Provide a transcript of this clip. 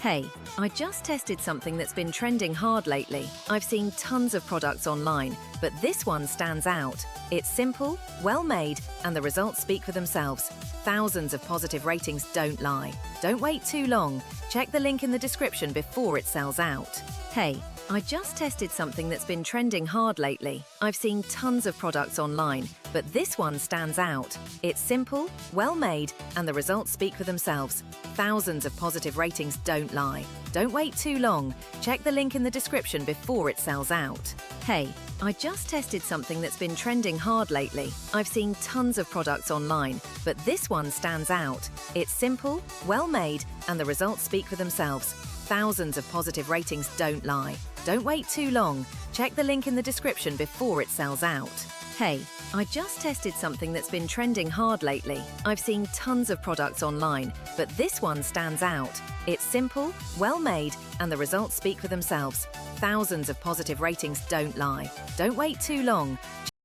Hey, I just tested something that's been trending hard lately. I've seen tons of products online, but this one stands out. It's simple, well-made, and the results speak for themselves. Thousands of positive ratings don't lie. Don't wait too long. Check the link in the description before it sells out. Hey, I just tested something that's been trending hard lately. I've seen tons of products online, but this one stands out. It's simple, well-made, and the results speak for themselves. Thousands of positive ratings don't lie. Don't wait too long. Check the link in the description before it sells out. Hey, I just tested something that's been trending hard lately. I've seen tons of products online, but this one stands out. It's simple, well-made, and the results speak for themselves. Thousands of positive ratings don't lie. Don't wait too long. Check the link in the description before it sells out. Hey, I just tested something that's been trending hard lately. I've seen tons of products online, but this one stands out. It's simple, well-made, and the results speak for themselves. Thousands of positive ratings don't lie. Don't wait too long.